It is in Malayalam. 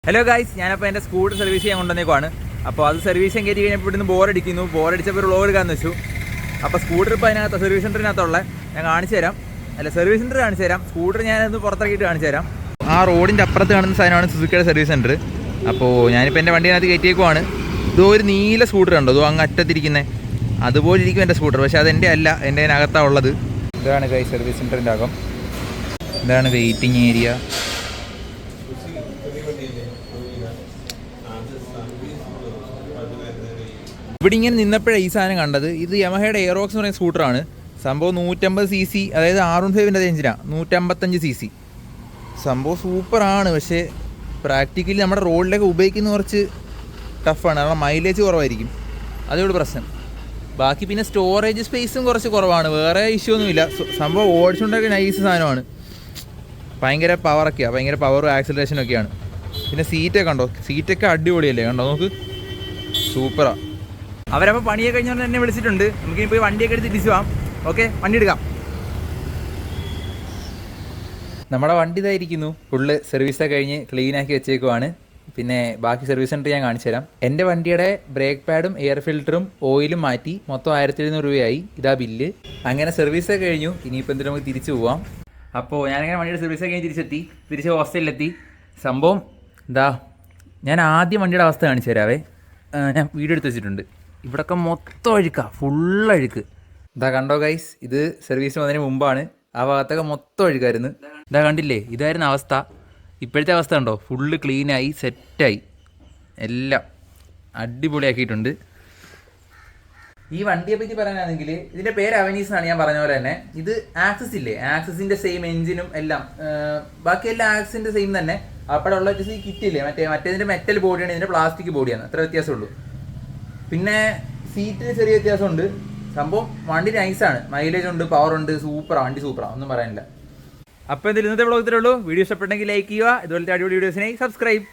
ഹലോ ഗൈസ്, ഞാനപ്പോൾ എൻ്റെ സ്കൂട്ടർ സർവീസ് ചെയ്യാൻ കൊണ്ടുവന്നേക്കുവാണ്. അപ്പോൾ അത് സർവീസ് ചെയ്യാൻ കയറ്റി കഴിഞ്ഞപ്പോൾ ഇവിടുന്ന് ബോറടിച്ചപ്പോൾ ഒരു വ്ളോഗ് എടുക്കാമെന്ന് വെച്ചു. അപ്പോൾ സ്കൂട്ടർ ഇപ്പോൾ അതിനകത്ത് സർവീസ് സെൻ്ററിനകത്തുള്ള ഞാൻ കാണിച്ചു തരാം. സർവീസ് സെൻ്റർ കാണിച്ചു തരാം. സ്കൂട്ടർ ഞാനത് പുറത്തിറക്കിയിട്ട് കാണിച്ചു തരാം. ആ റോഡിൻ്റെ അപ്പുറത്ത് കാണുന്ന സാധനമാണ് സുസുക്കിയുടെ സർവീസ് സെൻ്റർ. അപ്പോൾ ഞാനിപ്പോൾ എൻ്റെ വണ്ടിനകത്ത് കയറ്റിയേക്കുവാണ്. ഇതോ ഒരു നീല സ്കൂട്ടർ ഉണ്ടോ, അതോ അങ്ങ് അറ്റത്തിരിക്കുന്നത് അതുപോലെ ഇരിക്കും എൻ്റെ സ്കൂട്ടർ. പക്ഷേ അതെൻ്റെ അല്ല, എൻ്റെ അതിനകത്താണ് ഉള്ളത്. ഇതാണ് ഗൈസ് സർവീസ് സെൻ്ററിൻ്റെ അകം. ഇതാണ് വെയിറ്റിംഗ് ഏരിയ. ഇവിടെ ഇങ്ങനെ നിന്നപ്പോഴാണ് ഈ സാധനം കണ്ടത്. ഇത് യമഹയുടെ എയറോക്സ് എന്ന് പറയുന്ന സ്കൂട്ടറാണ്. സംഭവം 150cc, അതായത് R15 എഞ്ചിനാണ്. 155cc സംഭവം സൂപ്പറാണ്. പക്ഷേ പ്രാക്ടിക്കലി നമ്മുടെ റോഡിലൊക്കെ ഉപയോഗിക്കുന്ന കുറച്ച് ടഫാണ്. കാരണം മൈലേജ് കുറവായിരിക്കും, അതോട് പ്രശ്നം. ബാക്കി പിന്നെ സ്റ്റോറേജ് സ്പേസും കുറച്ച് കുറവാണ്. വേറെ ഇഷ്യൂ ഒന്നുമില്ല. സംഭവം ഓടിച്ചുകൊണ്ടൊക്കെ നൈസ് സാധനമാണ്. ഭയങ്കര പവറൊക്കെയാണ്, ഭയങ്കര പവറും ആക്സിലറേഷനും ഒക്കെയാണ്. പിന്നെ സീറ്റൊക്കെ ഉണ്ടോ, സീറ്റൊക്കെ അടിപൊളിയല്ലേ, കണ്ടോ നോക്ക്, സൂപ്പറാണ്. അവരപ്പോൾ പണിയൊക്കെ കഴിഞ്ഞുകൊണ്ട് എന്നെ വിളിച്ചിട്ടുണ്ട്. നമുക്കിനി പോയി വണ്ടിയൊക്കെ എടുത്ത് തിരിച്ചു പോകാം. ഓക്കെ, വണ്ടി എടുക്കാം. നമ്മുടെ വണ്ടി ഇതായിരിക്കുന്നു. ഫുള്ള് സർവീസൊക്കെ കഴിഞ്ഞ് ക്ലീനാക്കി വെച്ചേക്കുവാണ്. പിന്നെ ബാക്കി സർവീസ് സെൻ്റർ ഞാൻ കാണിച്ചു തരാം. എൻ്റെ വണ്ടിയുടെ ബ്രേക്ക് പാഡും എയർ ഫിൽറ്ററും ഓയിലും മാറ്റി മൊത്തം 1700 രൂപയായി. ഇതാ ബില്ല്. അങ്ങനെ സർവീസൊക്കെ കഴിഞ്ഞു. ഇനിയിപ്പോൾ എന്തിനും നമുക്ക് തിരിച്ചു പോവാം. അപ്പോൾ ഞാനിങ്ങനെ വണ്ടിയുടെ സർവീസൊക്കെ കഴിഞ്ഞ് തിരിച്ച് ഹോസ്റ്റലിലെത്തി. സംഭവം ഇതാ, ഞാൻ ആദ്യം വണ്ടിയുടെ അവസ്ഥ കാണിച്ചു തരാവേ. ഞാൻ വീഡിയോ എടുത്ത് വെച്ചിട്ടുണ്ട്. ഇവിടെയൊക്കെ മൊത്തം അഴുക്കാണ്, ഫുള്ള് അഴുക്ക്. ഇതാ കണ്ടോ ഗൈസ്, ഇത് സർവീസ് വന്നതിന് മുമ്പാണ്. ആ ഭാഗത്തൊക്കെ മൊത്തം അഴുക്കായിരുന്നു. ഇതാ കണ്ടില്ലേ, ഇതായിരുന്നു അവസ്ഥ. ഇപ്പോഴത്തെ അവസ്ഥ ഉണ്ടോ, ഫുള്ള് ക്ലീനായി സെറ്റായി, എല്ലാം അടിപൊളിയാക്കിയിട്ടുണ്ട്. ഈ വണ്ടിയെ പറ്റി പറയാനാണെങ്കിൽ ഇതിൻ്റെ പേര് അവനീസ് എന്നാണ്, ഞാൻ പറഞ്ഞ പോലെ തന്നെ. ഇത് ആക്സസ് ഇല്ലേ, ആക്സസിൻ്റെ സെയിം എഞ്ചിനും എല്ലാം, ബാക്കിയെല്ലാം ആക്സസിൻ്റെ സെയിം തന്നെ. അവിടെ ഉള്ള ഈ കിറ്റില്ലേ, മറ്റേതിൻ്റെ മെറ്റൽ ബോഡിയാണ്, ഇതിൻ്റെ പ്ലാസ്റ്റിക് ബോഡിയാണ്, അത്ര വ്യത്യാസമുള്ളൂ. പിന്നെ സീറ്റിന് ചെറിയ വ്യത്യാസമുണ്ട്. സംഭവം വണ്ടി നൈസാണ്, മൈലേജ് ഉണ്ട്, പവറുണ്ട്, സൂപ്പറാണ് വണ്ടി, സൂപ്പറാണ്, ഒന്നും പറയാനില്ല. അപ്പോൾ ഇതിൽ ഇന്നത്തെ വ്ളോഗ് ഇത്രേ ഉള്ളൂ. വീഡിയോ ഇഷ്ടപ്പെട്ടെങ്കിൽ ലൈക്ക് ചെയ്യുക. ഇതുപോലത്തെ അടിപൊളി വീഡിയോസിനായി സബ്സ്ക്രൈബ്.